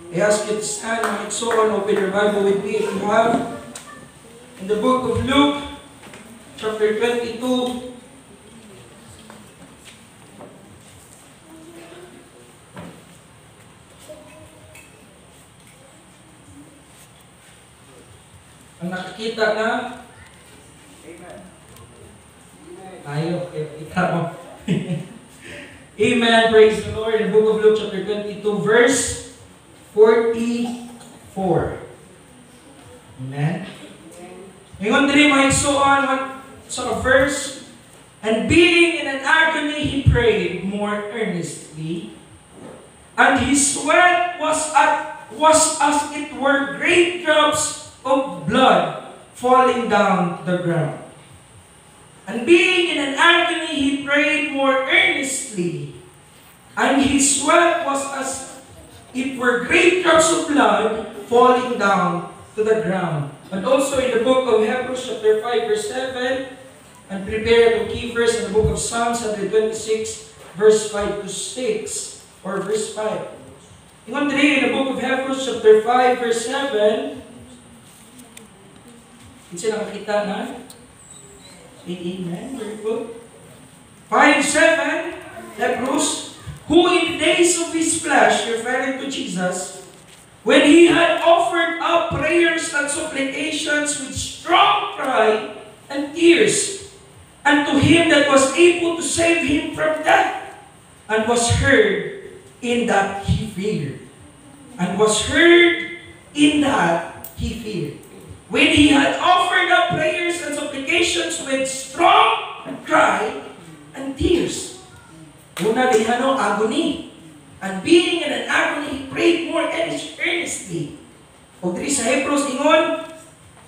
I ask you to stand and so on, open your Bible with me if you have. In the book of Luke, chapter 22, ang nakikita na, Amen. Tayo, kita mo. Amen, praise the Lord. In the book of Luke, chapter 22, verse 44. Amen. Ngayon din, mga isuon, sa verse, and being in an agony, he prayed more earnestly, and his sweat was as it were great drops of blood falling down to the ground. And being in an agony, he prayed more earnestly, and his sweat was as it were great drops of blood falling down to the ground. And also in the book of Hebrews chapter 5 verse 7, and prepare the key verse in the book of Psalms 126 verse 5 to 6, or verse 5. In the book of Hebrews chapter 5 verse 7, hindi nakakita na? Amen. Very good. 5:7, Hebrews, who in the days of his flesh, referring to Jesus, when he had offered up prayers and supplications with strong cry and tears, unto him that was able to save him from death, and was heard in that he feared. And was heard in that he feared. When he had offered up prayers and supplications with strong cry and tears. Una din agony. And being in an agony, he prayed more earnestly. O diri sa Hebrews ingon,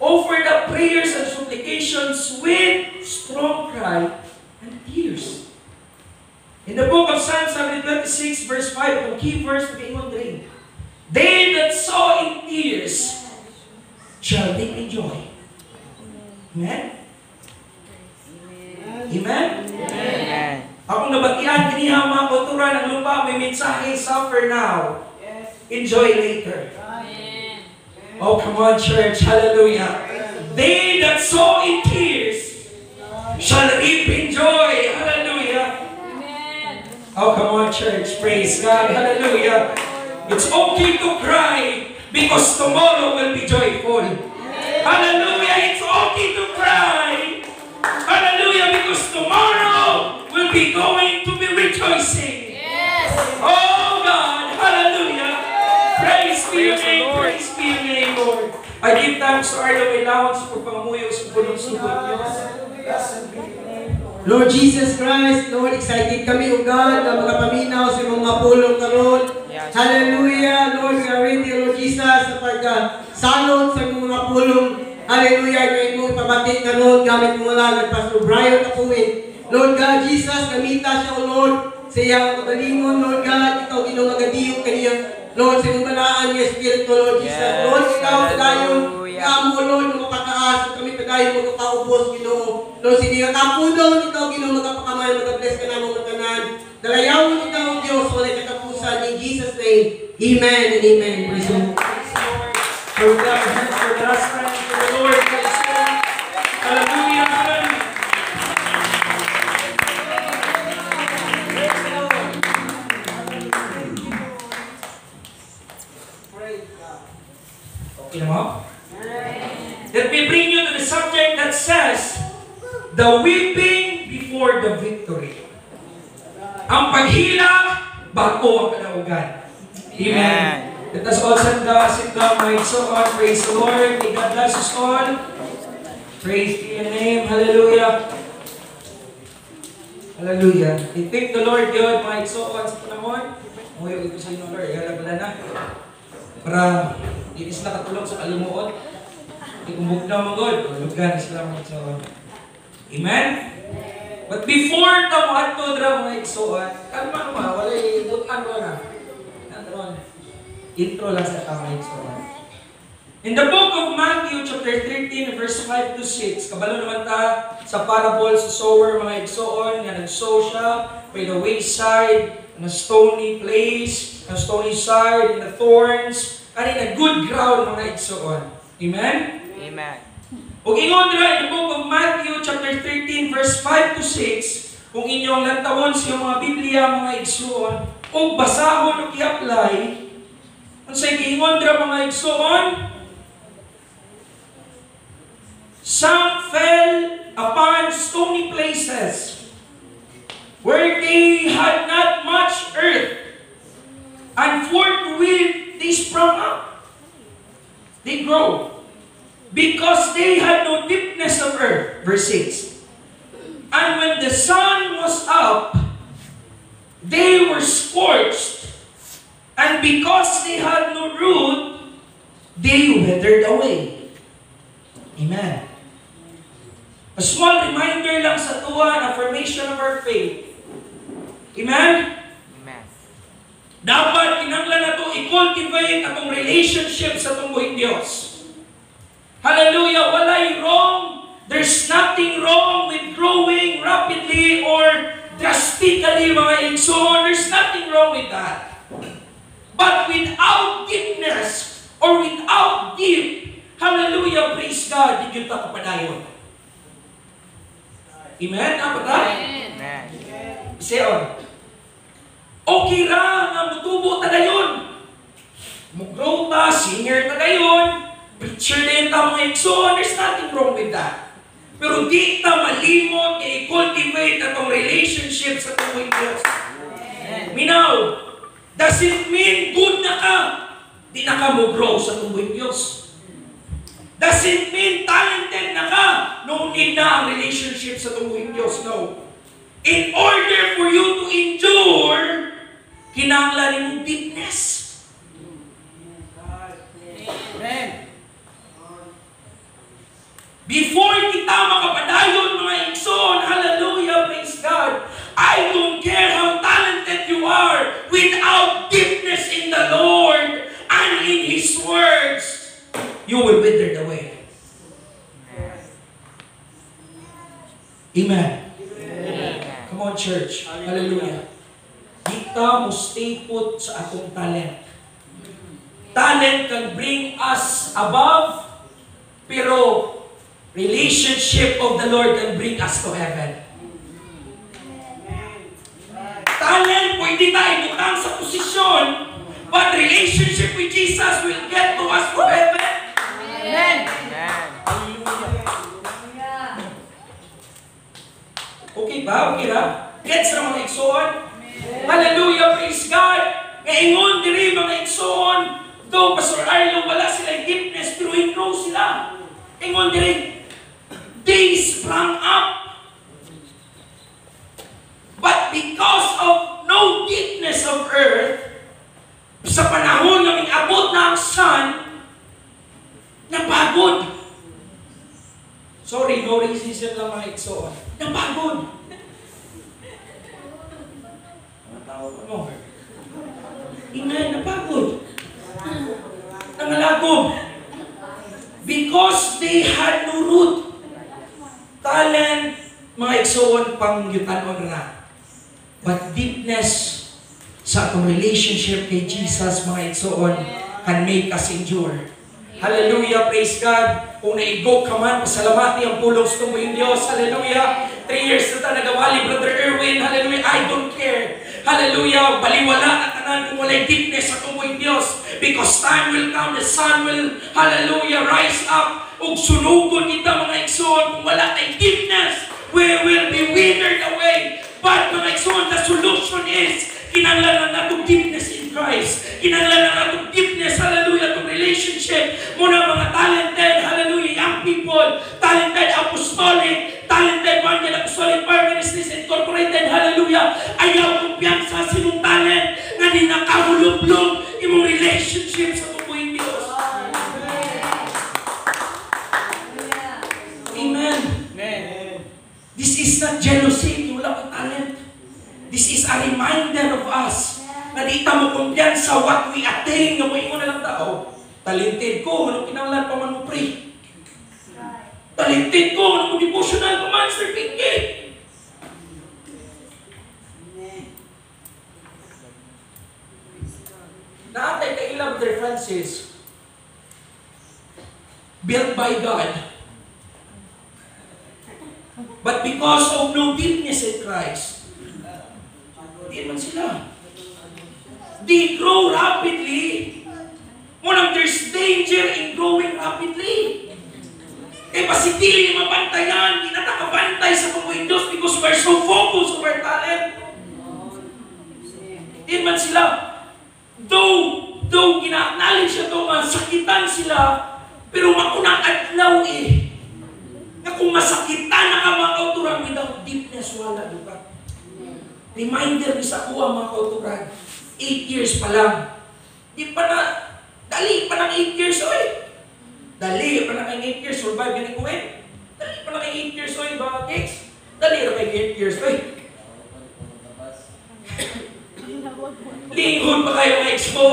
offered up prayers and supplications with strong cry and tears. In the book of Psalms 126 verse 5, ang key verse na ingon diri, they that sow in tears shall reap in joy. Amen? Amen? Amen. Akong nabatian, kiniha mga kultura ng lupa, may mensahe, suffer now, enjoy later. Amen. Oh, come on, church. Hallelujah. They that sow in tears shall reap in joy. Hallelujah. Amen. Oh, come on, church. Praise God. Hallelujah. It's okay to cry because tomorrow will be joyful. Amen. Hallelujah. It's okay to cry. Hallelujah. Because tomorrow will be going to be rejoicing. Yes. Oh God. Hallelujah. Praise be your name. Praise be your name, Lord. I give thanks to our Lord allowance for pangamuyo sa punong-sugot niyo. Lord Jesus Christ, Lord, excited kami, O God, na magapaminaw sa mga pulong karon. Hallelujah, Lord, we are ready, Lord Jesus, sa pagkasalot sa mga pulong. Hallelujah, kayo mo pabati karon gamit mo lang at Pastor Brian Kapuin. Lord God, Jesus, gamita siya, O Lord, sa iyang kagalingon, Lord God, ikaw ginong kaniya, Lord, sa iyong balaan niya, Espiritu, Lord Jesus. Lord, ikaw, tagayon, amo, Lord, magpataas, kami tagayon, magpapaubos, Ginoo. Lord, sa iyong kapudon, ikaw, Ginoo, magpapakamay, mag-bless ka naman matanan. Dalayawon ikaw, Diyos, walay katapusan, in Jesus' name, Amen and Amen. Praise the Lord. For the last time, for the Lord, praise God. Hallelujah. Okay mo? Let me bring you to the subject that says, the weeping before the victory. Ang paghila bago ang kalaugan. Amen. Let us all sit down, my soul, praise the Lord. May God bless us all. Praise be your name. Hallelujah. Hallelujah. I thank the Lord God, my soul, sa panahon. Umuyo ito sa inyo, Lord. Ihalagala na. Para hindi sila katulong sa kalimuot. Ikumbog na mga God. Lugan sila mga igsoon. Amen? But before na mo ato dra mga igsoon, kalma naman, wala ibutan mo na. Intro lang sa mga igsoon. In the book of Matthew chapter 13 verse 5 to 6, kabalo naman ta sa parable sa sower mga igsoon, nga nag-sow siya by the wayside, in a stony place, a stony side, in the thorns, and in a good ground, mga igsoon. Amen? Amen. Kung ingon dira in the book of Matthew chapter 13 verse 5 to 6, kung inyong lantawon sa mga Biblia, mga igsoon, o basahon o i-apply, ang sa ingon dira mga igsoon, some fell upon stony places, where they had not much earth, and forthwith they sprung up. They grow, because they had no deepness of earth. Verse 6. And when the sun was up, they were scorched, and because they had no root, they withered away. Amen. A small reminder lang sa tuwa, an affirmation of our faith. Amen? Amen. Dapat kinanglan na ito i-cultivate atong relationship sa tungguhing Diyos. Hallelujah! Walay wrong. There's nothing wrong with growing rapidly or drastically, mga igsoon. There's nothing wrong with that. But without deepness or without deep, hallelujah, praise God, di yun ta kapadayon. Amen? Apa ta? Amen. Isayon. Okay ra nga mutubo ta dayon. Mugrow ta, singer ta dayon, preacher din ta mga igsoon. There's nothing wrong with that. Pero di ta malimot i-cultivate atong relationship sa tungwing Diyos. Minaw, does it mean good na ka? Di na ka mo grow sa tungwing Diyos. Does it mean talented na ka? No need na ang relationship sa tungwing Diyos. No. In order for you to endure, kinanglan mong deepness. Amen. Before kita makapadayon, mga igsoon, hallelujah, praise God, I don't care how talented you are, without deepness in the Lord and in His words, you will wither away. Amen. Amen. Come on, church. Hallelujah. Kita mo stay put sa atong talent. Talent can bring us above, pero relationship of the Lord can bring us to heaven. Talent, pwede tayo butang sa posisyon, but relationship with Jesus will get to us to heaven. Amen. Okay ba? Okay na? Gets na mga igsoon? Hallelujah, praise God! Ngayon, diri mga igsoon, though Pastor Arlo, wala sila deepness, pero in-grow sila. Ngayon, diri, they sprung up. But because of no deepness of earth, sa panahon na abot na ang sun, napagod. Sorry, no racism lang mga igsoon. Napagod. Matawag mo. Ingay, napagod. Nangalagom. Because they had no root. Talent, mga igsoon, pangyutanon na. But deepness sa atong relationship kay Jesus, mga igsoon, can make us endure. Hallelujah, praise God. Kung naigo ka man, pasalamati ang pulong sa tungguing Diyos. Hallelujah. 3 years na ta nagawali, Brother Erwin. Hallelujah. I don't care. Hallelujah. Baliwala na tanan kung walay deepness sa tungguing Diyos. Because time will come, the sun will, hallelujah, rise up. Ug sunugon kita mga igsoon. Kung wala tayong deepness, we will be withered away. But mga igsoon, the solution is, kinanglan na itong deepness in Christ. Kinanglan na itong deepness, hallelujah, itong relationship. Muna mga talented, hallelujah, young people, talented apostolic, talented Evangel Apostolic Fire Ministries Incorporated, hallelujah, ayaw kumpiyansa sa imong talent nga di nakahulog-log imong relationship sa tubuing Diyos. Amen. This is not jealousy, wala kang talent. This is a reminder of us na di ta mo kumpiyansa what we attain nga mo ingon na lang tao. Talented ko, anong kinanglan pa man mo pray. Talented ko, anong mo devotional pa man, Sir Pinky. naatay kailang Brother Francis, built by God. But because of no deepness in Christ, hindi man sila. They grow rapidly. Munang there's danger in growing rapidly. Eh, pasitili mabantayan, inatakabantay sa mga Diyos because we're so focused on our talent. Hindi man sila. Though gina-acknowledge siya ito, masakitan sila, pero makunang adlaw eh. Na kung masakitan na ka mga kauturan, without deepness, wala duka. Reminder ni sa kuha mga kauturan, 8 years pa lang. Di pa na, dali pa ng 8 years oy. Dali pa na kay 8 years, survive ganit ko eh. Dali pa na kay 8 years oy, mga cakes. Dali na kay 8 years oy. Lingon pa kayo ng ex mo.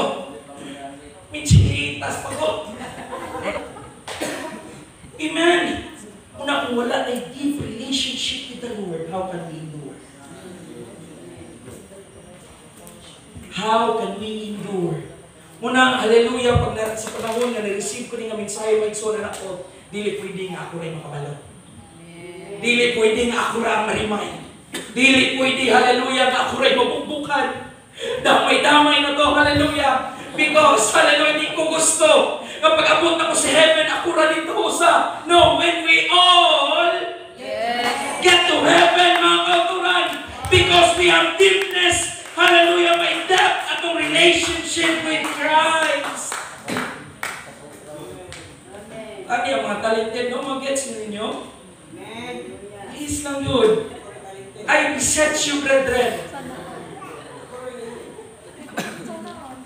Minchinitas pa ko. Amen. Una kung wala na deep relationship with the Lord, how can we endure? How can we endure? Muna, hallelujah, pag sa panahon na na-receive ko rin ang mensahe, may ikso na ako, dili pwede nga ako rin makabalo. Dili pwede nga ako rin marimay. Dili pwede, hallelujah, nga ako rin mabukbukan. Damay-damay na to, hallelujah. Because, hallelujah, hindi ko gusto. Kapag abot ako sa heaven, ako rin dito sa, no, when we all get to heaven, mga kauturan, because we have deepness, hallelujah, may depth atong relationship with Christ. Ano yung mga talented, no? Mag-gets ninyo? Please lang yun. I beseech you, brethren.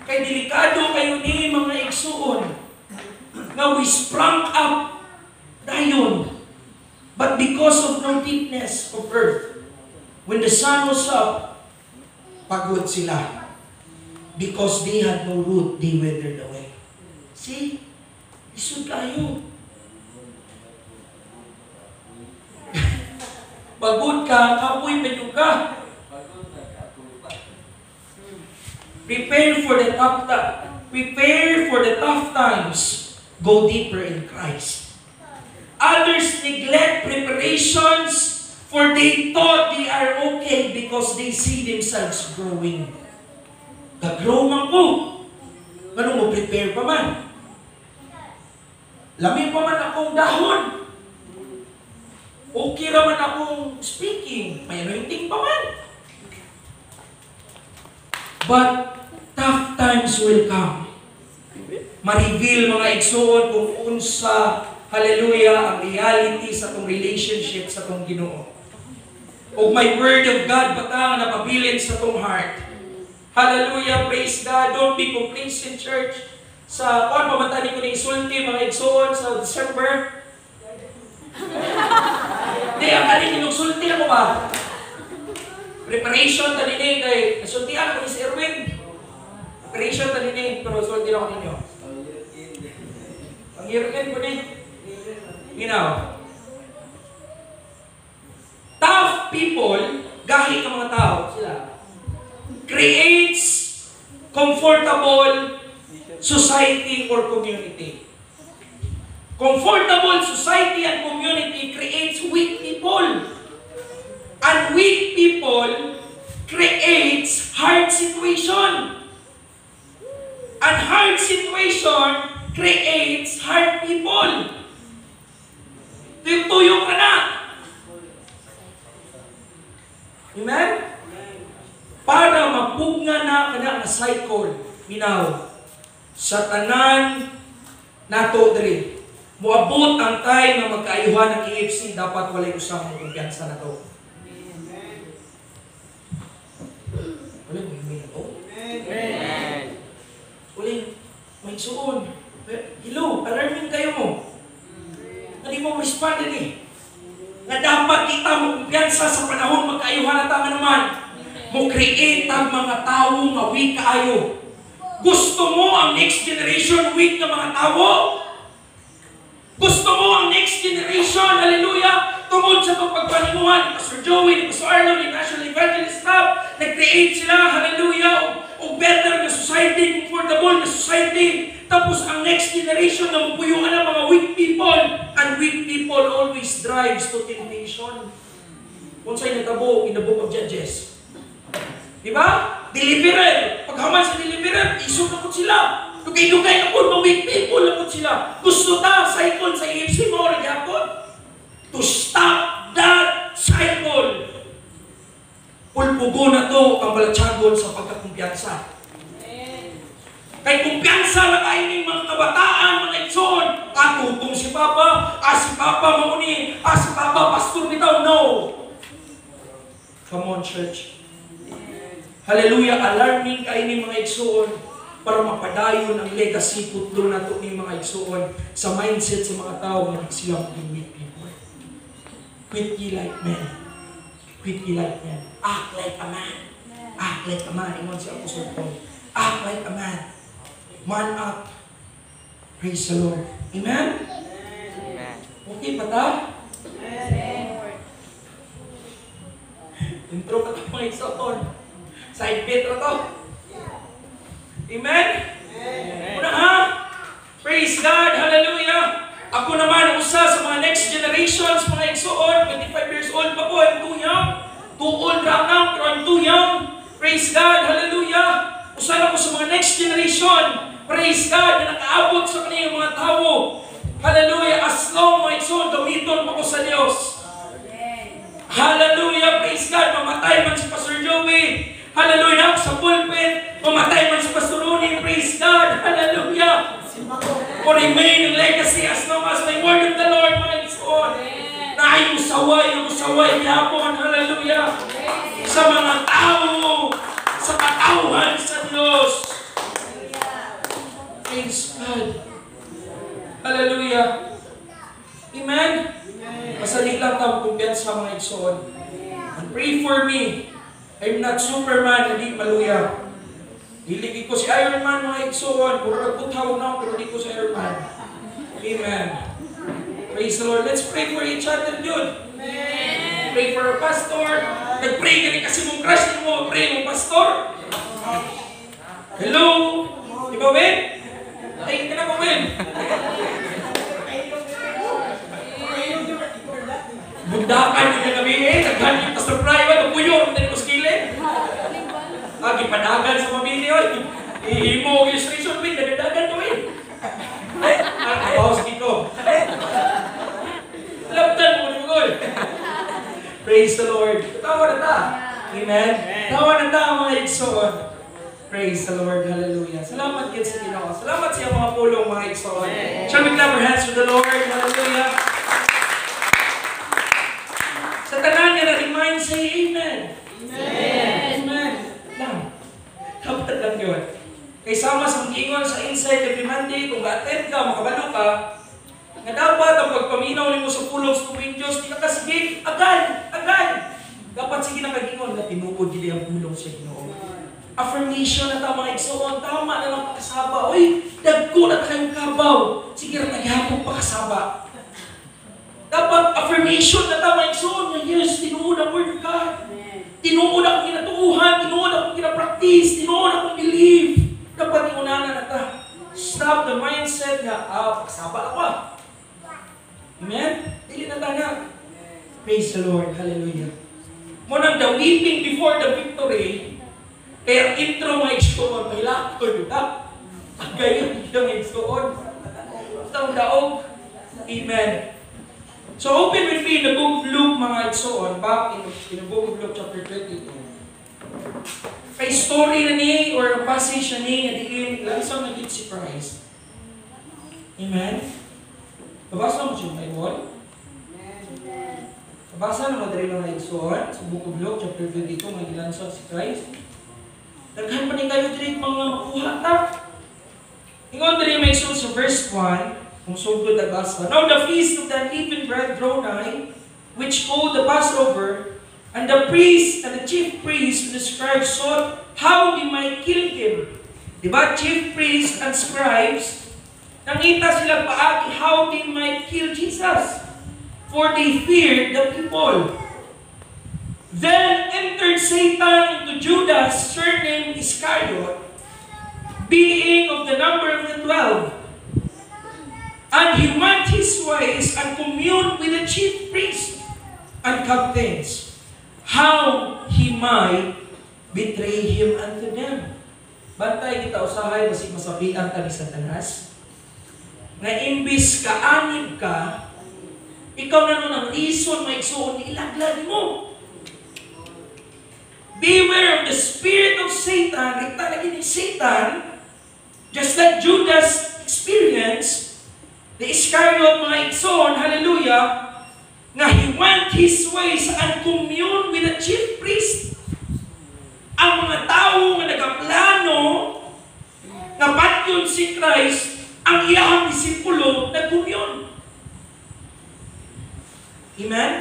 Kay delikado kayo ni mga igsuon na we sprung up dayon. But because of no deepness of earth, when the sun was up, pagod sila. Because they had no root, they withered away. See? Isod kayo. Pagod ka, kapoy medyo ka. Prepare for the tough times. Go deeper in Christ. Others neglect preparations, for they thought they are okay because they see themselves growing. Nag-grow man ko. Ganun mo prepare pa man. Lamin pa man akong dahon. Okay raman akong speaking. May anointing pa man. But tough times will come. Ma-reveal mga igsoon kung unsa, hallelujah, ang reality sa itong relationship sa itong Ginoo. O may word of God batang napabilin sa itong heart. Hallelujah, praise God. Don't be complacent, church. Sa kung pamantani ko ni isulti, mga igsoon sa December. Hindi, ang kanin inugsulti ako ba? Preparation tanini kay nasultihan ko ni si Erwin. Preparation tanini pero sulti ako ninyo. Ang Erwin ko ni. Ginaw. Tough people, gahi ng mga tao sila, creates comfortable society or community. Comfortable society and community creates weak people. And weak people creates hard situation. And hard situation creates hard people. Tuyo ka na. Amen? Para mapugna na ka na cycle. Minaw. Sa tanan nato diri. Muabot ang time na magkaayuhan ng AFC, dapat walay usang kumpiyansa na to. Wala mo yung minaw? Amen. Wala may suon. Hello, alarming kayo mo. Hindi mo respond din eh. Na dapat kita mo kumpiyansa sa panahon magkaayuhan na tama naman. Mo create ang mga tao nga weak kaayo. Gusto mo ang next generation weak na mga tao? Gusto mo ang next generation, hallelujah, tungod sa pagpagpanimuhan ni Pastor Joey, ni Pastor Arnold, ni National Evangelist Club, nag-create sila, hallelujah, o o better na society, comfortable na society. Tapos ang next generation na mapuyungan ng mga weak people. And weak people always drives to temptation. Kung sa'yo natabo in the book of Judges. Diba? Deliverer. Paghaman sa deliverer, isog na po sila. Dugay-dugay na po, mga weak people na po sila. Gusto ta, cycle sa EFC mo, nagyapon. To stop that cycle. Pulpugo na to ang balatsagon sa pagkakumpiyansa. Kay kumpiyansa na kayo ng mga kabataan, mga igsoon. Tutong si Papa, si Papa mauni, si Papa pastor bitaw. No. Come on, church. Hallelujah. Alarming kayo ng mga igsoon para mapadayon ang legacy putlo na to ng mga igsoon sa mindset sa mga tao na silang weak people. Quit ye like men. Quit ye like men. Act like a man. Act like a man. Ingon si Apostle Paul. Act like a man. Man up. Praise the Lord. Amen? Amen. Okay pa ta? Intro ka ito mga igsoon. Side bit na to. Amen? Una ha? Praise God. Hallelujah. Ako naman, usa sa mga next generations, mga igsoon, 25 years old pa po, I'm too young. Too old right now, pero I'm too young. Praise God. Hallelujah. Usa na po sa mga next generation. Praise God, na nakaabot sa kaniyang mga tao. Hallelujah. As long, mga igsoon, gamiton mo ko sa Diyos. Hallelujah. Praise God. Mamatay man si Pastor Joey. Hallelujah. Sa pulpit. Mamatay man si Pastor Ronnie. Praise God. Hallelujah. For remain in legacy as long as the word of the Lord, mga igsoon. Na ay musaway yapon. Hallelujah. Sa mga tao. Sa katauhan sa Diyos. Praise God. Hallelujah. Amen? Masalig lang tayong kumpiyansa mga igsoon. And pray for me. I'm not Superman, hindi maluya. Hiligi ko si Iron Man mga igsoon. Puro nagbuthaw na ako, pero hindi ko si Iron Man. Amen. Praise the Lord. Let's pray for each other, dude. Amen. Pray for our pastor. Nag-pray ka rin kasi mong crush mo. Pray mong pastor. Hello? Di ba, Ben? Ay, ka na po, Ben. Bundakan yung nagabi naghan yung pastor private, magpuyo, hindi ko skilin. Gipadagan sa pamilya, ihimo illustration, Ben, nagadagan to, Ben. Bawas kiko. Laptan mo, Lugol. Praise the Lord. Tawa na ta. Amen? Tawa na ta, mga igsoon. Praise the Lord. Hallelujah. Salamat din sa Ginoo. Salamat sa mga pulong, mga igsoon. Shall we clap our hands for the Lord? Hallelujah. Sa tanan niya na-remind, say Amen. Amen. Amen. Lang. Dapat lang yun. Kay sama sa ingon sa Insight every Monday, kung ga-attend ka, makabalo ka, nga dapat ang pagpaminaw mo sa pulong sa tubig Diyos, di ka kasige, agad. Dapat sige na kag-ingon na tinuod dili ang pulong sa Ginoo. Affirmation na ta mga igsoon, tama na lang pakasaba. Uy, dagko na kayong kabaw. Sige na naghihapon pakasaba. Dapat affirmation na ta mga igsoon, na yes, tinuod ang word of God. Tinuod akong kinatuuhan, tinuod akong kinapractice, tinuod akong believe. Dapat iunanan na ta. Stop the mindset na, pakasaba ako. Amen? Dili na tayo. Praise the Lord. Hallelujah. Munang the weeping before the victory, kaya intro mga igsoon, may lakto yun. Ang gayon yung igsoon. Itong daog. Amen. So open with me in the book of Luke, mga igsoon, back in the book of Luke chapter 22. Kay story na ni, or passage na ni, nga diin, lansang naging si Christ. Amen? Babasa mo siya may wall? Babasa naman rin mga igsoon, sa book of Luke chapter 22, nga gilansang si Christ. Daghan pa ni kayo diri mga makuha ta. Ingon diri may sa verse 1, kung sugod nagbasa. Now the feast of the unleavened bread draw nigh, which called the Passover, and the priests and the chief priests and the scribes sought how they might kill him. Diba? Chief priests and scribes, nangita sila paagi how they might kill Jesus. For they feared the people. Then entered Satan into Judas, surnamed Iscariot, being of the number of the 12. And he went his ways and communed with the chief priests and captains, how he might betray him unto them. Bantay kita usahay, basig masabihan ka ni Satanas, na imbis kaanib ka, ikaw na nun ang reason, may isuon, ilaglag mo. Beware of the spirit of Satan. Rikta lagi ni Satan, just like Judas experienced, the Iscariot mga igsoon, hallelujah, nga he went his ways and commune with the chief priest. Ang mga tao nga nagaplano nga patyon si Christ, ang iyang disipulo nag-commune. Amen?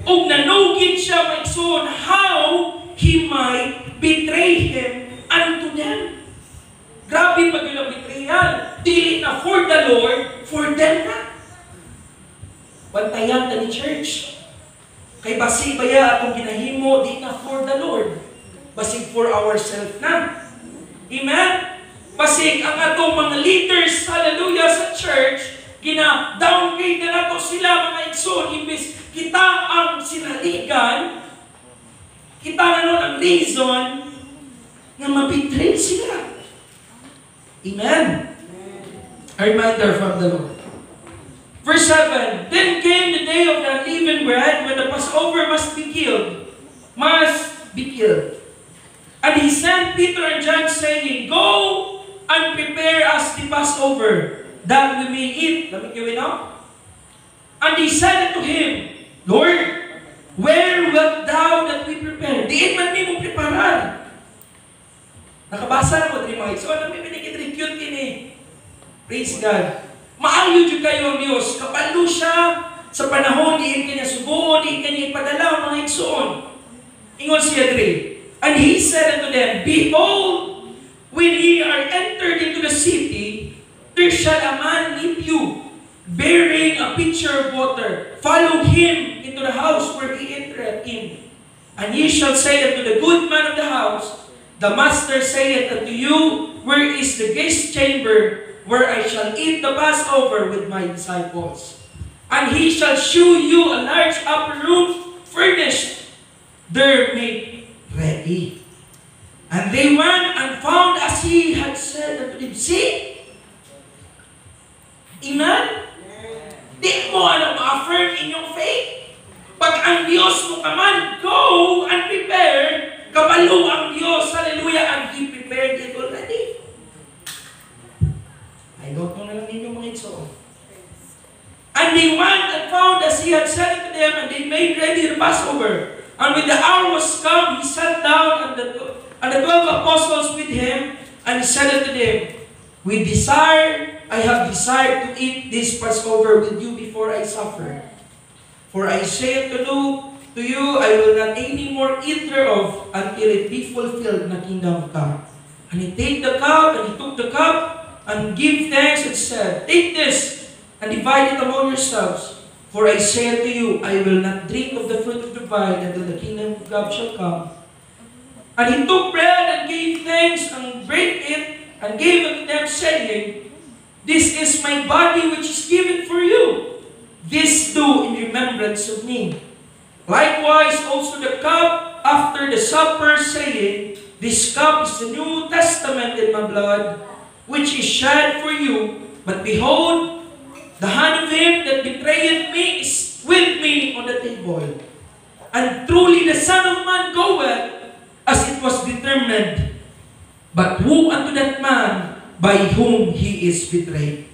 O nanugid siya maigsoon how he might betray him unto them. Grabe pag yun ang betrayal. Dili na for the Lord, for them na. Bantayan ta ni church. Kay basig baya atong ginahimo, di na for the Lord. Basig for ourselves na. Amen? Basig ang atong mga leaders, hallelujah, sa church, gina-downgrade na nato sila mga igsoon, imbis kita ang sinaligan, kita na nun ang reason na mabitray sila. Amen? A reminder from the Lord. Verse 7, Then came the day of the unleavened bread, when the Passover must be killed. And he sent Peter and John, saying, Go and prepare us the Passover, that we may eat. Let me give it up. And he said unto him, Lord, where wilt thou that we prepare? Diin man ni mo preparar. Nakabasa na mo, mga igsoon, so, namin pinag-tribute ini. Praise God. Maayo dyan kayo ang Diyos. Kapalo siya sa panahon, diin kanya subuon, diin kanya ipadala, mga igsoon. Ingon siya 3. And he said unto them, Behold, when ye are entered into the city, there shall a man meet you, bearing a pitcher of water. Follow him into the house where he entereth in. And ye shall say unto the good man of the house, The master saith unto you, Where is the guest chamber, where I shall eat the Passover with my disciples? And he shall shew you a large upper room, furnished, there made ready. And they went and found as he had said unto them. See? Amen? Di mo ma-affirm inyong faith. Pag ang Diyos mo kaman, go and prepare, kabalo ang Diyos, hallelujah, and He prepared it already. I don't know na lang ninyo mga itso. And they went and found as he had said unto them, and they made ready the Passover. And when the hour was come, he sat down, and the 12 apostles with him, and he said unto them, I have desired to eat this Passover with you before I suffer. For I say unto you, I will not any more eat thereof until it be fulfilled na kingdom come. And he took the cup, and give thanks, and said, Take this, and divide it among yourselves. For I say unto you, I will not drink of the fruit of the vine until the kingdom of God shall come. And he took bread, and gave thanks, and brake it, and gave it to them, saying, This is my body which is given for you. This do in remembrance of me. Likewise also the cup after the supper, saying, This cup is the New Testament in my blood, which is shed for you. But behold, the hand of him that betrayeth me is with me on the table. And truly the Son of Man goeth, as it was determined. But woe unto that man by whom he is betrayed.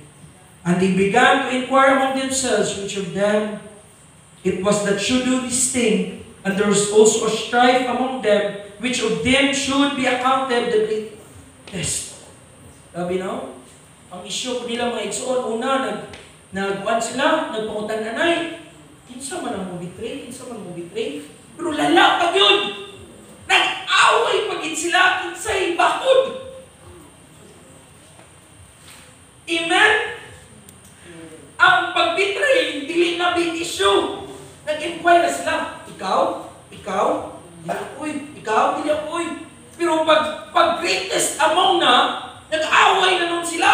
And they began to inquire among themselves which of them it was that should do this thing. And there was also a strife among them, which of them should be accounted the greatest. Sabi no? Ang isyo ko nila mga igsoon, una, nagkuhan sila, nagpangutan-anay. Kinsa man ang mubitray, Pero lala pag yun! Nag-away pagit sila, kinsay bakod. Amen? Ang pagbitray, dili na big issue. Nag-inquire sila, ikaw, ikaw, di ako'y, ikaw, di ako'y. Pero pag greatest among na, nag-away na nun sila.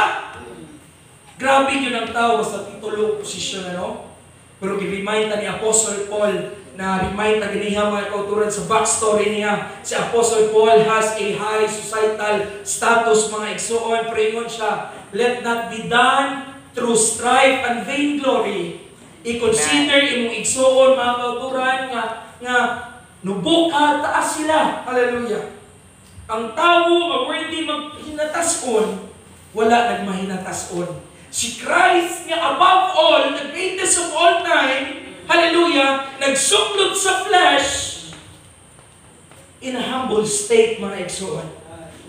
Grabe yun ang tao sa titulo, posisyon, ano? Pero i-remind ni Apostle Paul na remind na ganiha mga kauturan sa backstory niya. Si Apostle Paul has a high societal status, mga igsoon, prayon siya. Let not be done through strife and vainglory. I-consider imong igsoon, mga kauturan, nga nubuka, taas sila. Hallelujah. Ang tao, ang worthy maghinatas-on, wala nagmahinatas-on. Si Christ nga above all, the greatest of all time, hallelujah, nagsuklot sa flesh in a humble state, mga igsoon.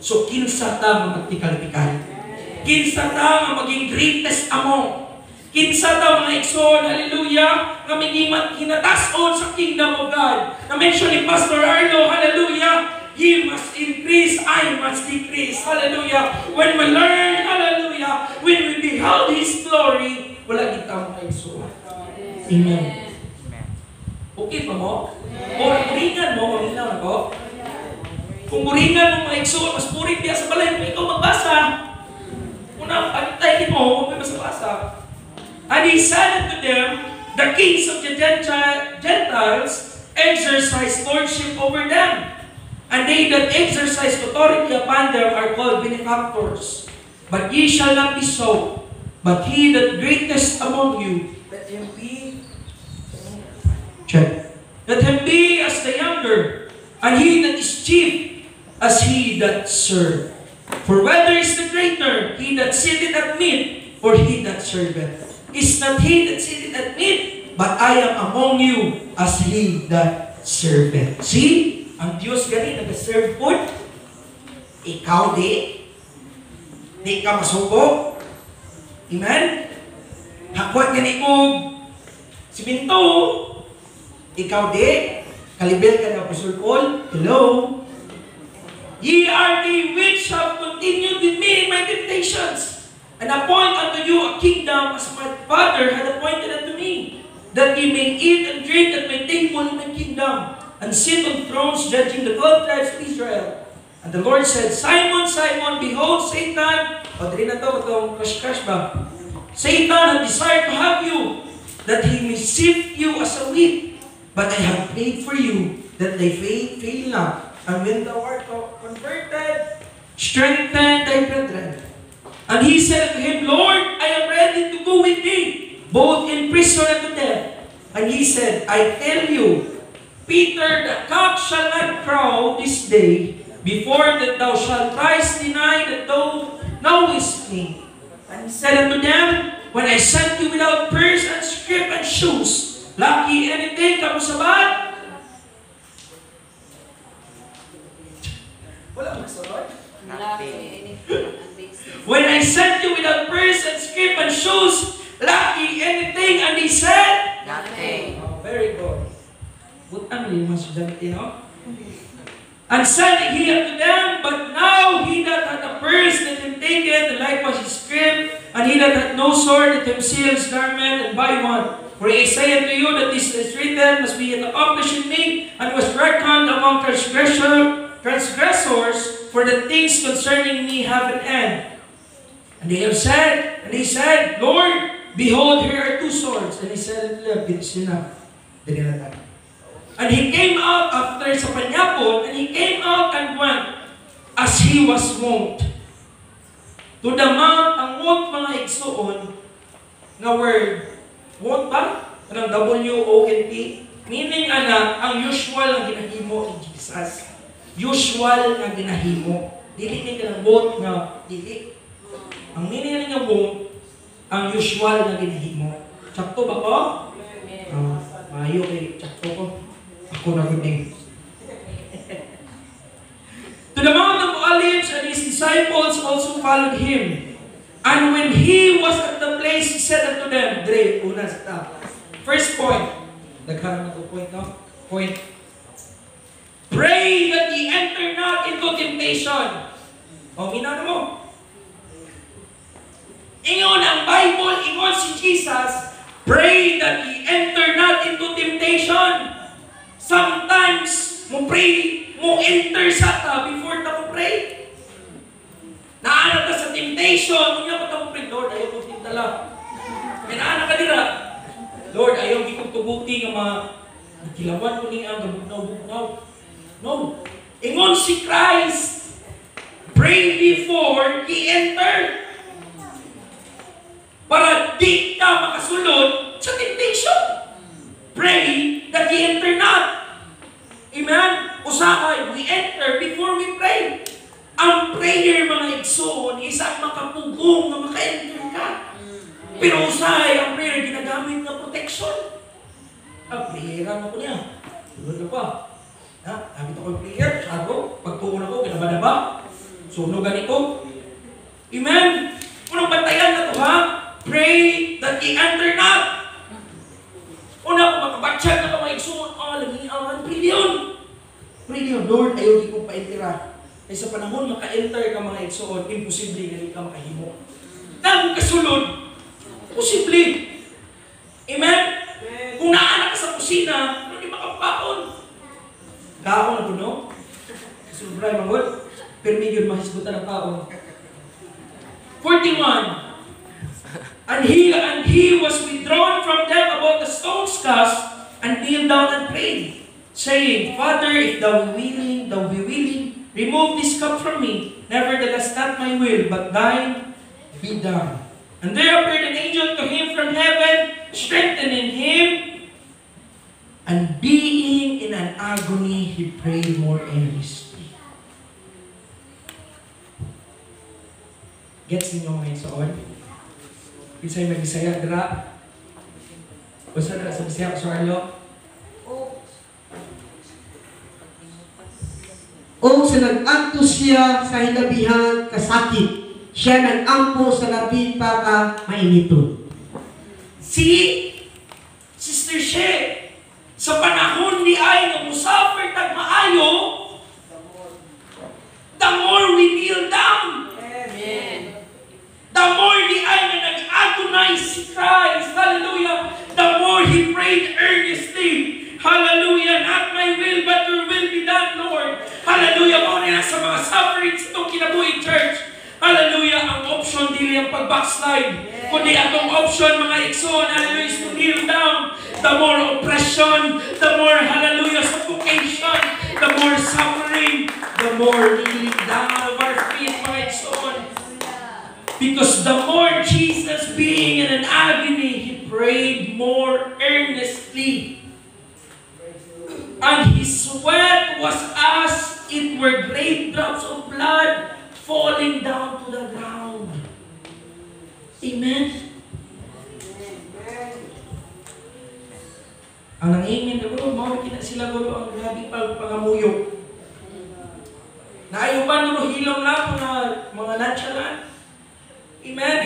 So, kinsa ta mga tikal-tikal? Kinsa ta nga maging greatest among? Kinsa ta mga igsoon, hallelujah, nga maging hinatas-on sa kingdom of God? Na-mention ni Pastor Arlo, hallelujah, He must increase, I must decrease. Hallelujah. When we learn, hallelujah, when we behold His glory, wala kita mga igsoon. Amen. Okay pa mo? O puringan mo, maminaw na ko? Kung puringan mo mga igsoon, mas puring diya sa balay, kung ikaw magbasa. Una, pagkitayin mo, kung may basa-basa. And He said unto them, the kings of the Gentiles exercise lordship over them. And they that exercise authority upon them are called benefactors. But ye shall not be so. But he that greatest among you, let him be, let him be as the younger, and he that is chief as he that serveth. For whether is the greater, he that sitteth at meat, or he that serveth? Is not he that sitteth at meat, but I am among you as he that serveth. See? Ang Diyos gani nag-serve food, ikaw di ka masuko. Amen? Hakwat gani ko siminto, ikaw di, kalibel ka na Apostle Paul, hello? Ye are they which have continued with me in my temptations, and appoint unto you a kingdom as my Father had appointed unto me, that ye may eat and drink at my table in my kingdom, and sit on thrones judging the 12 tribes of Israel. And the Lord said, Simon, Simon, behold, Satan, o dali na to, itong crush ba? Satan hath desired to have you, that he may sift you as a wheat. But I have prayed for you, that thy faith fail not. And when thou art converted, strengthen thy brethren. And he said to him, Lord, I am ready to go with thee, both in prison and to death. And he said, I tell you, Peter, the cock shall not crow this day before that thou shalt thrice deny that thou knowest me. And he said unto them, when I sent you without purse and scrip and shoes, lucky anything kamu sabat? Wala mo sabat? When I sent you without purse and scrip and shoes, lucky anything? And he said, nothing. Oh, very good. Butang lima sudamiti, no? And said he unto them, but now he that hath a purse, let him take it, and likewise his scrip, and he that hath no sword, let him seal his garment, and buy one. For I say unto you that this is written must be accomplished in me, and was reckoned among transgressors, for the things concerning me have an end. And they said, Lord, behold, here are two swords. And he said unto them, it is enough. And he came out after sa panyapon, and he came out and went as he was wont. To the mount, ang wont mga igsoon, na word, wont ba? Anong W-O-N-T? Meaning, ang usual na ginahimo ni Jesus. Usual na ginahimo. Dili ka ng wont na dili. Ang meaning ng wont, ang usual na ginahimo. Sakto ba ko? Mayo kay sakto ko. Ako na guning. To the Mount of Olives, and his disciples also followed him. And when he was at the place, he said unto them, Dre, una sa first point. Nagkaroon na point, no? Point. Pray that ye enter not into temptation. O, minano mo. Ingon ang Bible, ingon si Jesus, pray that ye enter not into temptation. Sometimes, mo pray, mo enter sa ta before ta mo pray. Naana ta sa temptation, kung ta mo pray, Lord, ayaw ko tintala. Naana ka dira. Lord, ayaw di kong tubuti nga nakilawan ko niya ang gabugnaw. No. Ingon si Christ, pray before He enter. Para di ka makasulod sa temptation. Pray that He enter not. Amen? Usahay, we enter before we pray. Ang prayer, mga igsoon, isang makapugong na maka-enter ka. Pero usahay, ang prayer, ginagamit na protection. Ang prayer, ano ko niya? Tulad pa. Nakita ko yung prayer, sago, pagtuon ako, kinabadaba, sunugan ito. Amen? Unang bantayan na ito, ha? Pray that He enter not. Una, kung makabatsyag na ka mga igsoon, lamiangan, pray yun. Lord, ayaw di kong pa-entera. Ay sa panahon maka-enter ka mga igsoon, imposible nga ka makahimo. Nang kasulod, posible. Amen? Kung naanak ka sa kusina, ano di makapakaon? Kaon na po, no? Kasulod rin, manggod. Pero medyo mahisbutan ang kaon. 41. And he was withdrawn from them about the stone's cast, and kneeled down and prayed, saying, Father, if thou be willing, remove this cup from me. Nevertheless, not my will, but thine be done. And there appeared an angel to him from heaven, strengthening him. And being in an agony, he prayed more earnestly. Gets ninyo mga igsoon? Bisay may Bisaya, dira. Basta dira sa Bisaya, Sir Arlo. O sa nag-anto siya sa hinabihan kasakit, siya nag-ampo sa labi pa ka mainiton. Si Sister She, sa panahon ni ay nga musafir tag maayo, the more we kneel down. Amen. The more di ay nga nag-agonize si Christ, hallelujah, the more He prayed earnestly. Hallelujah, not my will, but your will be done, Lord. Hallelujah, mo na sa mga sufferings itong kinabuhi church. Hallelujah, ang option dili ang pag-backslide. Kundi atong option, mga igsoon, hallelujah, is to kneel down. The more oppression, the more, hallelujah, suffocation, the more suffering, the more kneeling down of our feet, mga igsoon. Because the more Jesus being in an agony, He prayed more earnestly. And His sweat was as it were great drops of blood falling down to the ground. Amen? Ang nangingin na guro, mawag na sila guro ang grabe pangamuyok. Naayupan guro, hilom na mga nonchalant. Amen?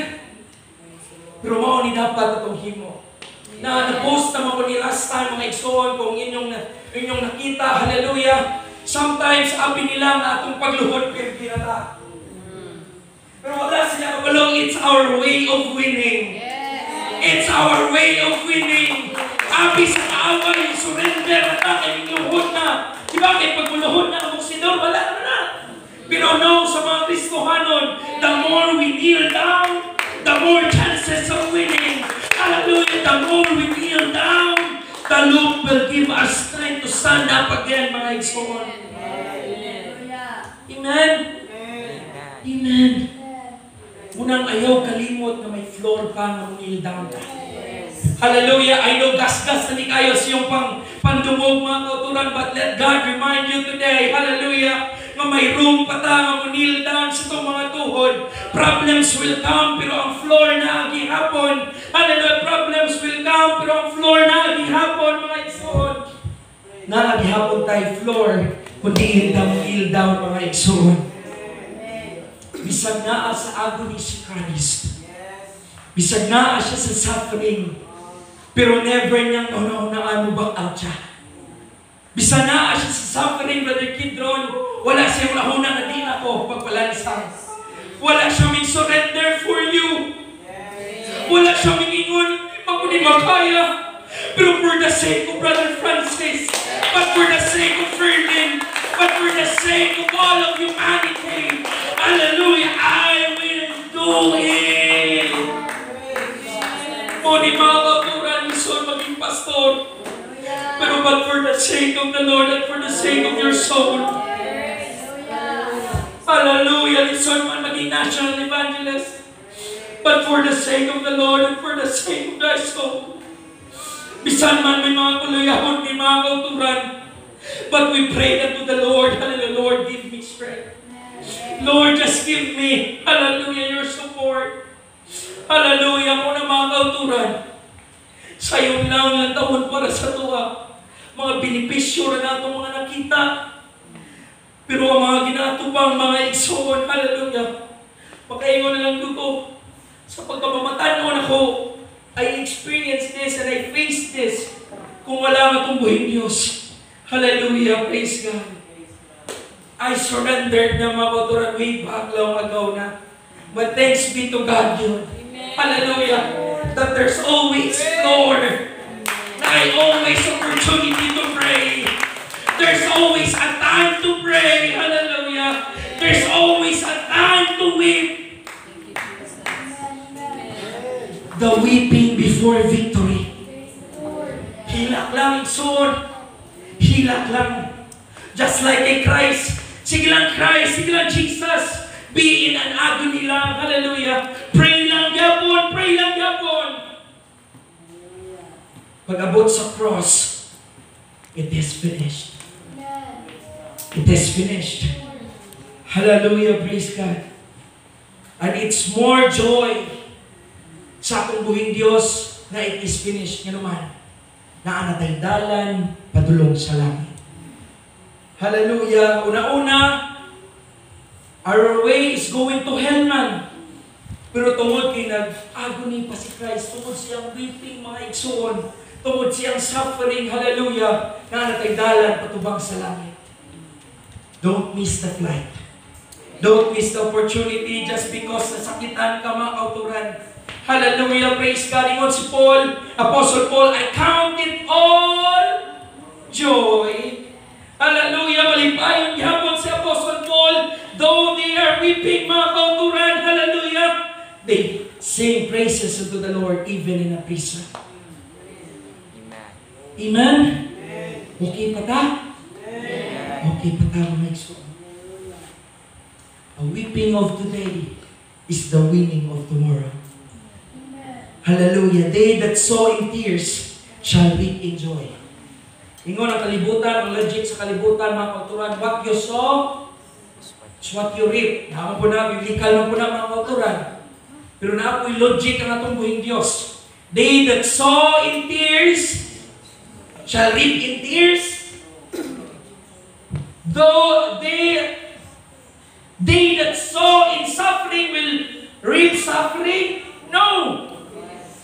Pero mao ni dapat itong himo. Na-post naman ko ni last time mga igsoon kung inyong nakita, hallelujah. Sometimes abi nila na atong pagluhod pero pinata. Pero wala sila kabalong, it's our way of winning. It's our way of winning. Abi sa kaaway, surrender na kayong luhod na. Di ba kaya pagluhod na ang Senyor, wala na. Pero no, sa mga Kristohanon, the more we kneel down, the more chances of winning. Hallelujah, the more we kneel down, the Lord will give us strength to stand up again, mga igsoon. Amen? Amen. Unang ayaw kalimot na may floor ka na kneel down ka. Hallelujah. I know gasgas na ni kayo sa iyong pandumog mga kauturan, but let God remind you today, hallelujah, nga may room pa ta nga mo kneel down sa itong mga tuhod. Problems will come, pero ang floor na agihapon. Hallelujah. Problems will come, pero ang floor na agihapon, mga igsoon. Na agihapon tayo floor, kundi kneel down, mga igsoon. Bisag naa sa agony si Christ. Bisag naa siya sa suffering. Pero never niyang nauna-unaan mo back out siya. Bisag naa siya sa suffering, Brother Kidron. Wala siyang lahuna na din ako pagpalansang. Wala siyang may surrender for you. Wala siyang may ingon, hindi makaya. Pero for the sake of Brother Francis, but for the sake of Ferlin, but for the sake of all of humanity. Hallelujah, I will do it. Ngunit mga kauturan, Luzon, maging pastor. Pero but for the sake of the Lord and for the sake of your soul. Hallelujah, Luzon man maging national evangelist. But for the sake of the Lord and for the sake of thy soul. Bisan man may mga kuluyahon, may mga kauturan. But we pray that to the Lord, hallelujah, Lord, give me strength. Lord, just give me, hallelujah, your support. Hallelujah, mo na mga kauturan. Sayon lang ang taon para sa tuwa. Mga benepisyo na nato mga nakita. Pero ang mga ginatubang, mga igsoon, hallelujah, makaingon na lang dito. Sa pagkamamatanon ako, I experienced this and I faced this. Kung wala matumbuhin Diyos. Hallelujah, praise God. I surrendered na mga kauturan way back long ago na. But thanks be to God yun. Hallelujah. That there's always, Lord, na I always opportunity to pray. There's always a time to pray. Hallelujah. There's always a time to weep. The weeping before victory. Hilak lang, son. Hilak lang. Just like a Christ. Sige lang Christ, sige lang Jesus. Be in an agony lang. Hallelujah. Pray lang yapon, pray lang yapon. Pag-abot sa cross, it is finished. It is finished. Hallelujah, praise God. And it's more joy sa akong buhing Diyos na it is finished. Nga naman, na anatay dalan, padulong sa langit. Hallelujah. Una-una, our way is going to hell man. Pero tungod kay nag-agony pa si Christ, tungod siyang weeping mga igsoon, tungod siyang suffering, hallelujah, na anatay dalan, patubang sa langit. Don't miss the flight. Don't miss the opportunity just because nasakitan ka mga kauturan. Hallelujah, praise God. Ingon si Paul, Apostle Paul, I count it all joy. Hallelujah, malipayon gihapon si Apostle Paul, though they are weeping mga kauturan, hallelujah, they sing praises unto the Lord even in a prison. Amen? Okay pa ta? Okay pa ta mga igsoon. A weeping of today is the winning of tomorrow. Hallelujah. They that sow in tears shall reap in joy. Ingon ang kalibutan, ang logic sa kalibutan, mga kauturan, what you sow is what you reap. Naman po na, biblical na po na mga kauturan. Pero na po'y logic ang atong buhing Diyos. They that sow in tears shall reap in tears. Though they that sow in suffering will reap suffering. No!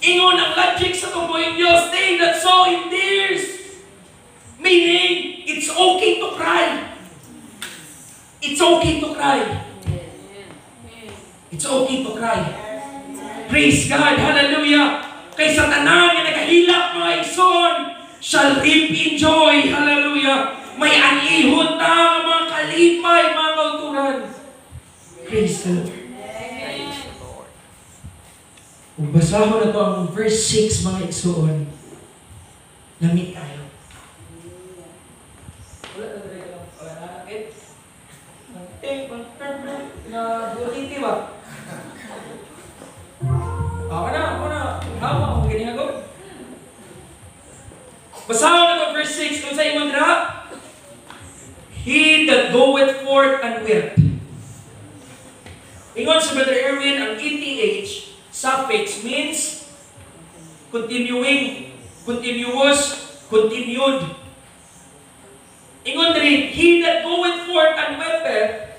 Ingon ang logic sa tumbuhin Diyos, they that sow in tears. Meaning, it's okay to cry. It's okay to cry. It's okay to cry. Praise God, hallelujah. Kay sa tanan nga nagahilak mga igsoon, shall reap in joy, hallelujah. May anihon ta mga kalipay, mga kauturan. Praise the Lord. Kung basahon na ito ang verse 6 mga igsoon, lamig tayo. Wala na rin lang. Wala na rin. Na buliti ba? Ako na. Hawa akong ginagawa. Basahon na ito verse 6 kung sa imong dira. He that goeth forth and wept. Ingon sa Brother Erwin, ang ETH suffix means continuing, continuous, continued. Ingon rin, he that goeth forth and weepeth.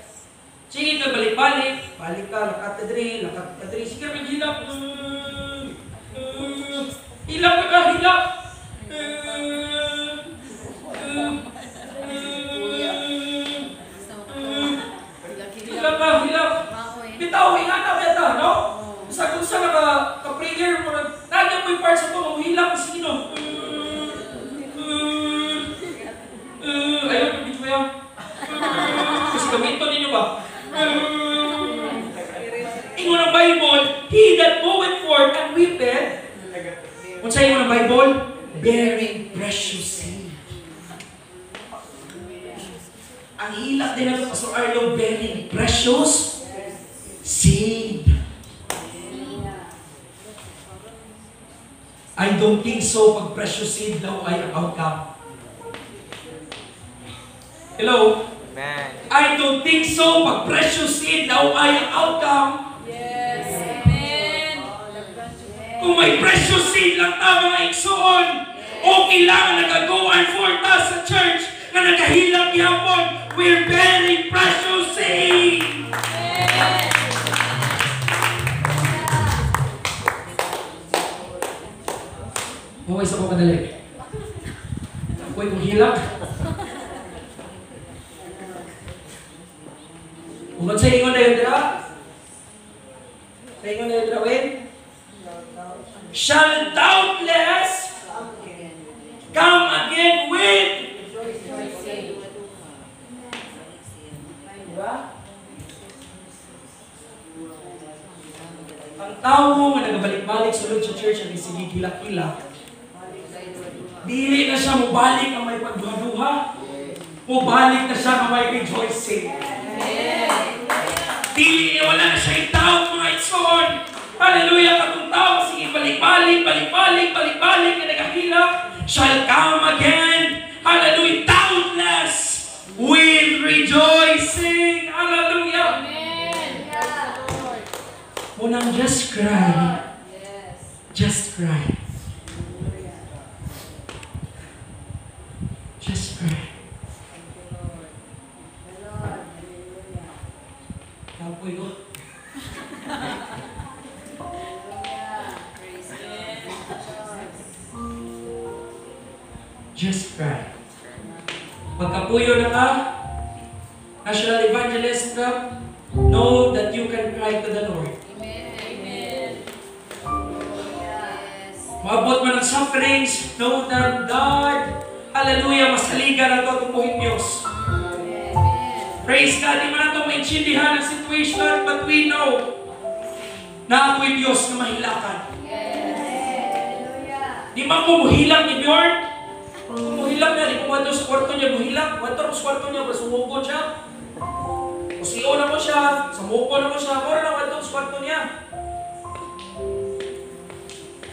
Sige ka balik-balik, balik ka, lakat ka diri, sige ka hilap. Hilap ka, hilap. Hilap. Bitaw, hinata beta, no? Sa kung sa ka-prayer mo, nagyan mo yung part sa ito, hilap ka sino. equipped, kung sa iyo ng Bible, bearing precious seed. Ang hilak din nato, Pastor Arlo, bearing precious seed. I don't think so pag precious seed daw ay ang outcome. Hello? Amen. I don't think so pag precious seed daw ay ang outcome. Yes. Amen. Kung may precious seed lang ta mga igsoon, okay lang na nagagawan for ta sa church na nagkahilang yapon. We're bearing precious seed. Okay, sa papadali. Ako itong hilak. Kung sa ingon na yun, dira? Sa ingon na yun, dira, wait? Shall doubtless come again with diba? Ang tao nga nagabalik-balik sulod sa church ang isigigilak-kilak, dili na siya mubalik ang may pagduha-duha, mubalik na siya ang may rejoicing. Dili wala na siya itawag mga itson. Hallelujah! Katong tao, sige balik-balik na nagahilak, shall come again. Hallelujah! Doubtless with rejoicing. Hallelujah! Munang just cry. Just cry. Just cry. Kapoy ko. Just cry. Pagkapuyo na ka, National Evangelist ka, know that you can cry to the Lord. Maabot man ang sufferings, know that God, hallelujah, masaligan na ito at umuhin Diyos. Praise God, di man ito maintindihan ang situation, but we know na ako'y Diyos na mahilakan. Di man ko muhilang ni Bjorn, kung muhilang niya, di ko mato sa kwarto niya, muhilang, mato sa kwarto niya, sumukod siya. Kusiyo na mo siya, sumukod na mo siya, mura na mato sa kwarto niya.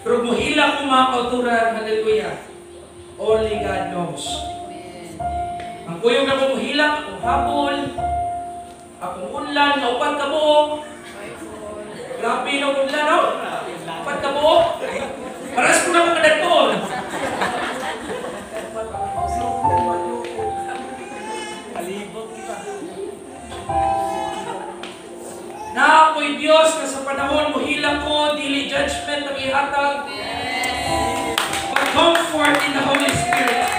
Pero muhilang kung mga kauturan, hallelujah, only God knows. Ang kuyog na kung muhilang, akong hapon, akong unlan, naupat ka buok. Grabe na unlan, no? Upat ka buok. Paras ko na mga kadagpon. Na ako'y Diyos na sa panahon mo hilang ko, dili judgment ang ihatag, but comfort in the Holy Spirit.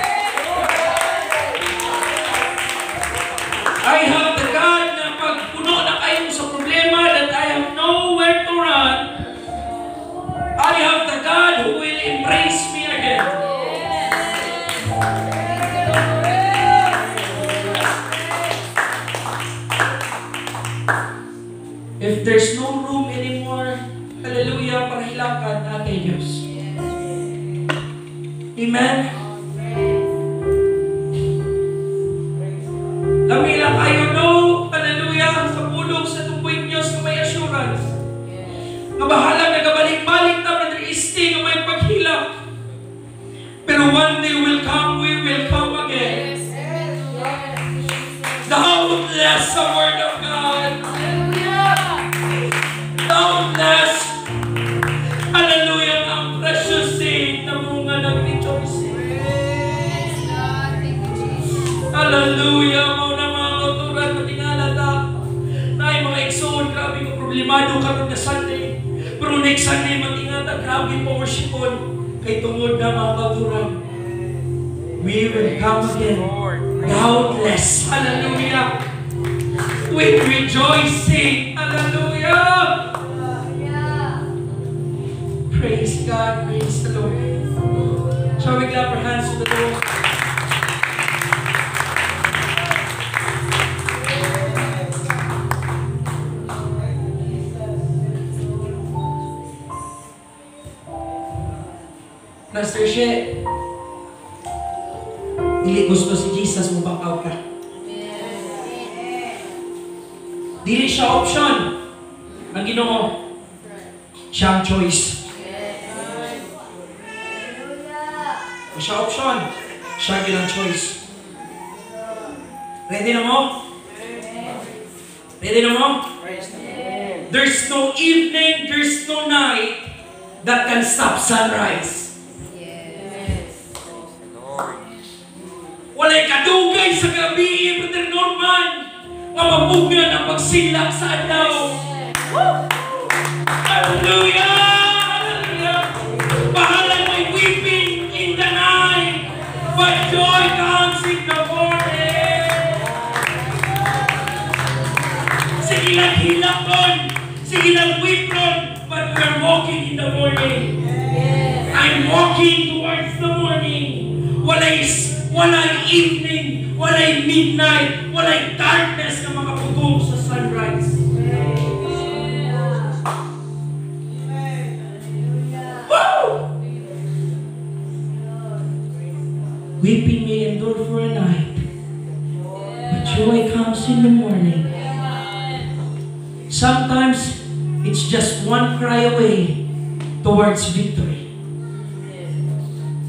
I have the God na pag puno na kayo sa problema that I have nowhere to run, I have the God who will embrace me again. If there's no room anymore, hallelujah, para hilakan natin Diyos. Amen? Lami lang kayo, no? Hallelujah, sa pulong sa tumbuin Diyos na may assurance. Na bahalang nagabalik-balik na Brother Isti na may paghilak. Pero one day will come, we will come again. Doubtless the Word of God. Doubtless, hallelujah, ang precious seed na bunga ng rejoicing. Hallelujah, mauna mga kauturan, patingala ta. Na ay mga igsoon, grabe kong problemado karon na Sunday. Pero next Sunday, matingata, grabe po worshipon. Kay tungod na mga kauturan, we will come again. Doubtless, hallelujah, with rejoicing, hallelujah. Praise God, praise the Lord. Shall we clap our hands to the Lord? Pastor She, dili gusto si Jesus mo bakaw ka. Dili siya option. Ang Ginoo, siya ang choice. Siya option. Siya ang choice. Ready na mo? Ready na mo? There's no evening, there's no night that can stop sunrise. Walay kadugay sa gabi, Brother Norman, nga mabugan ang pagsilak sa adlaw. Hallelujah! Hallelujah! Bahala mo'y weeping in the night, but joy comes in the morning. Sige lang hilakon, sige lang weepron, but we're walking in the morning. I'm walking towards the morning. Walay evening, walay midnight, walay darkness na makapugong sa sunrise. Woo! Weeping may endure for a night, but joy comes in the morning. Sometimes, it's just one cry away towards victory.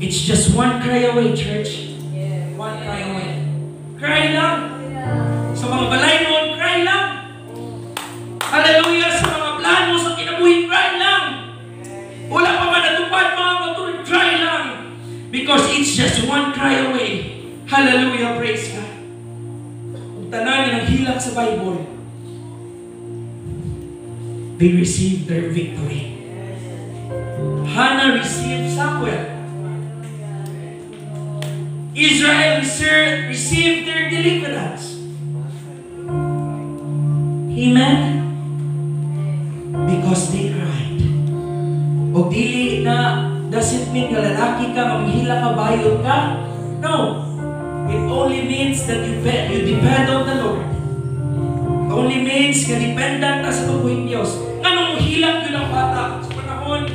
It's just one cry away, church. One cry away. Cry lang. Sa mga balay noon, cry lang. Hallelujah. Sa mga plano, sa kinabuhi, cry lang. Wala pa man natupad, mga katuloy, cry lang. Because it's just one cry away. Hallelujah. Praise God. Kung tanan ng hilak sa Bible, they received their victory. Hannah received Samuel. Israel received their deliverance. Amen? Because they cried. O dili na doesn't mean ka lalaki ka, mamihila ka, bayot ka. No. It only means that you depend on the Lord. It only means ka dependent ka sa tubuhing Diyos. Anong hilang yun ang bata sa panahon?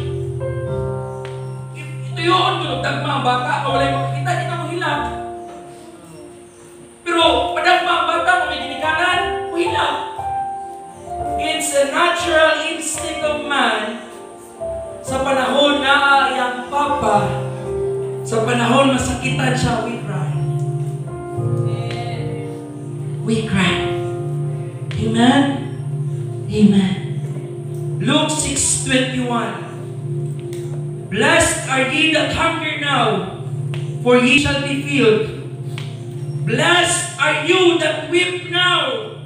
Ito yun, tulog ang bata, o wala'y makikita, hindi na mo hilang. Pero, padagma ang bata, kung may ginikanan, mo hilang. It's a natural instinct of man sa panahon na yung papa, sa panahon masakitan siya, we cry. We cry. Amen? Amen. Luke 6:21. Blessed are ye that hunger now, for ye shall be filled. Blessed are you that weep now,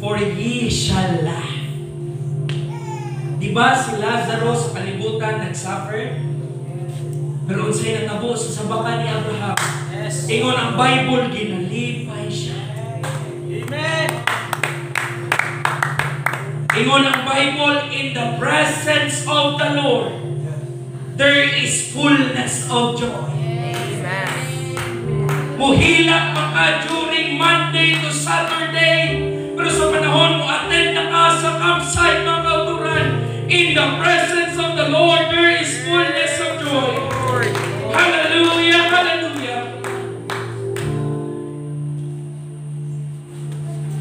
for ye shall laugh. Diba si Lazarus sa kalibutan nag-suffer? Pero unsay natabo sa sabakan ni Abraham. Yes. Ingon ang Bible, ginalipay siya. Amen. Ingon ang Bible, in the presence of the Lord, there is fullness of joy. Amen. Muhilak maka during Monday to Saturday, pero sa panahon mo attend na ka sa campsite mga kauturan, in the presence of the Lord, there is fullness of joy. Hallelujah, hallelujah.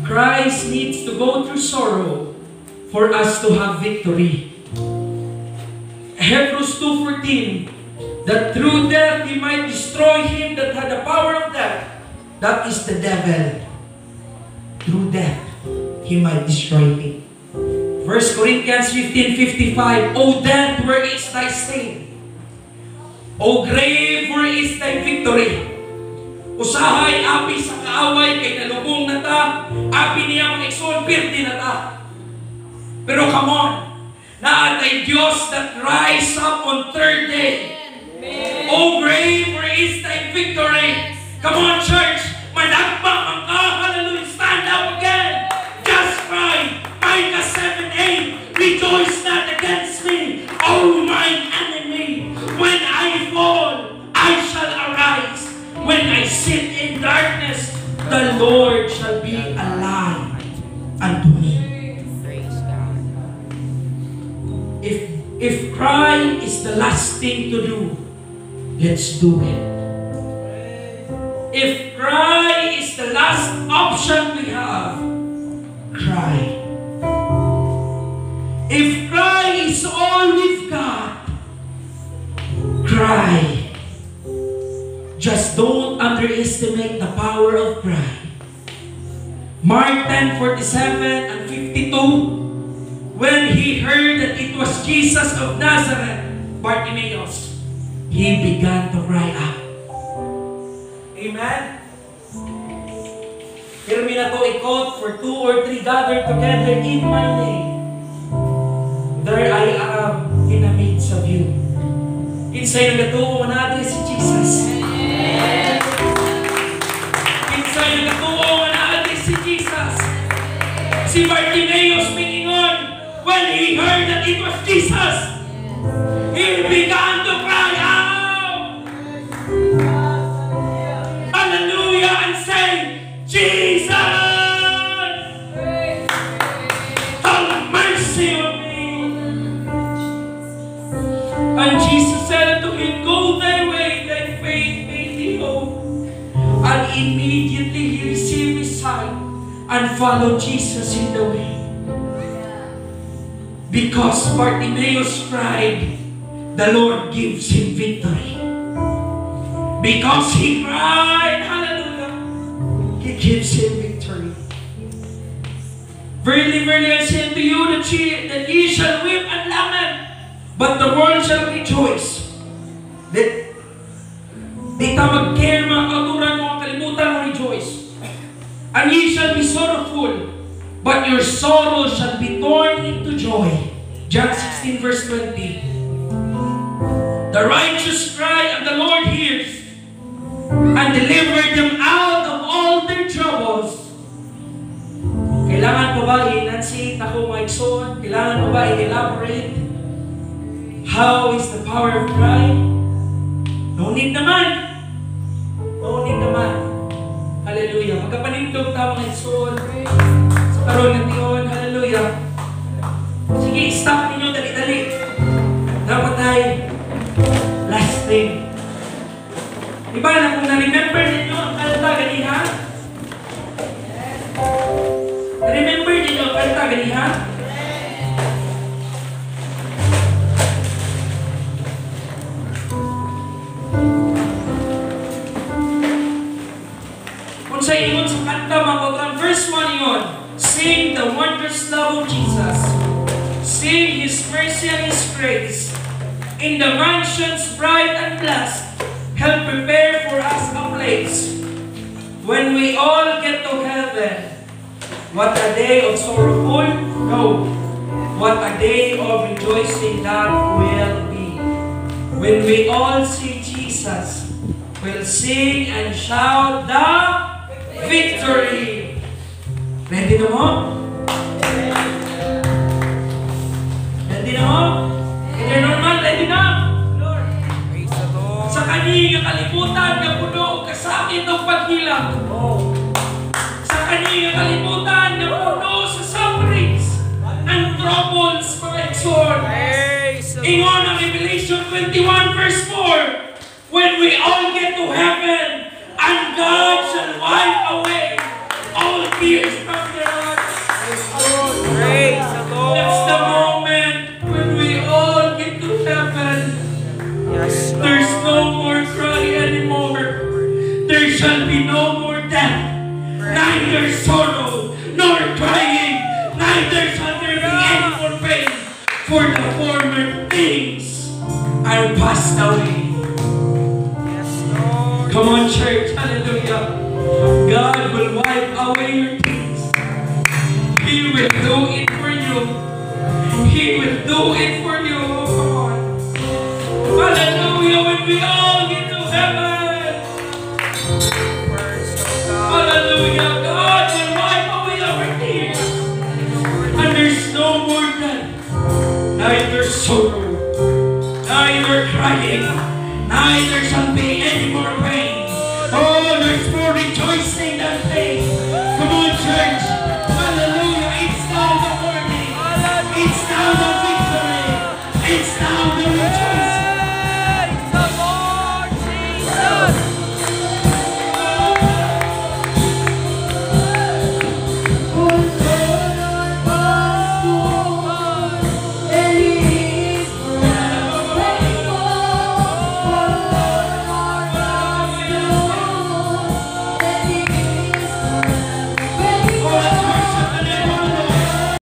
Christ needs to go through sorrow for us to have victory. Hebrews 2:14, that through death he might destroy him that had the power of death. That is the devil. Through death he might destroy him. 1 Corinthians 15:55, O death, where is thy sting? O grave, where is thy victory? Usahay, api sa kaaway, kay nalubong na ta, api niya mga ikson, pirti na ta. Pero come on, naatay Diyos that rise up on third day. O grave, where is thy victory? Come on, church, managpang ang ka, hallelujah, stand up again. Just cry, Micah 7:8, rejoice not against me, O mine enemy. When I fall, I shall arise. When I sit in darkness, the Lord shall be a light unto me. Praise God. If crying is the last thing to do, let's do it. If cry is the last option we have, cry. If cry is all we've got, cry. Just don't underestimate the power of cry. Mark 10:47 and 52, when he heard that it was Jesus of Nazareth, Bartimaeus, he began to cry out. Amen? Hear me na to i-quote, for 2 or 3 gathered together in my name, there I am in the midst of you. Kinsay nagatuo natin si Jesus. Kinsay nagatuo natin si Jesus. Si Bartimaeus mingingon, when he heard that it was Jesus, he began to cry out. Hallelujah, and say, Jesus, have mercy on me. And Jesus said to him, go thy way, thy faith made thee whole. And immediately he received his sight and followed Jesus in the way. Because Bartimaeus cried, the Lord gives him victory. Because he cried, hallelujah, he gives him victory. Verily, verily, I say unto you that ye shall weep and lament, but the world shall rejoice. Di ta mag-care mga kauturan mo, kalimutan mo rejoice. And ye shall be sorrowful, but your sorrow shall be torn into joy. John 16 verse 20. The righteous cry and the Lord hears and deliver them out of all their troubles. Kailangan pa ba i-enunciate ako mga igsoon? Kailangan pa ba i-elaborate? How is the power of cry? No need naman. No need naman. Hallelujah. Magkapanindog ta mga igsoon. Sa karoon ng Diyon. Hallelujah. Sige, stop ninyo dali-dali. Dapat tayo last thing. Diba na kung na-remember ninyo ang kanta ganiha? Na-remember ninyo ang kanta ganiha? Kung sa ingon sa kanta, mga verse 1 yun, sing the wondrous love of Jesus. Sing His mercy and His grace. In the mansions bright and blessed, help prepare for us a place. When we all get to heaven, what a day of sorrowful? No. What a day of rejoicing that will be. When we all see Jesus, we'll sing and shout the victory. Ready na mo? Ready na mo? Hindi normal, ready na? Sa kaniyang kalimutan na puno o kasakit o paghilang. Sa kaniyang kalimutan na puno sa sufferings and troubles, mga exhort. Ingon ang Revelation 21 verse 4, when we all get to heaven, and God shall wipe away all tears from their eyes. Praise the Lord. That's the moment when we all get to heaven. Yes, Lord. There's no more cry anymore. There shall be no more death, neither sorrow nor crying, neither shall there be any more pain, for the former things are passed away. Yes, Lord. Come on, church, hallelujah. God will wipe away your tears. He will do it for you. He will do it for you. Come on. Hallelujah, when we all get to heaven. Hallelujah, God will wipe away our tears. And there's no more death, neither sorrow, neither crying, neither shall be any more pain.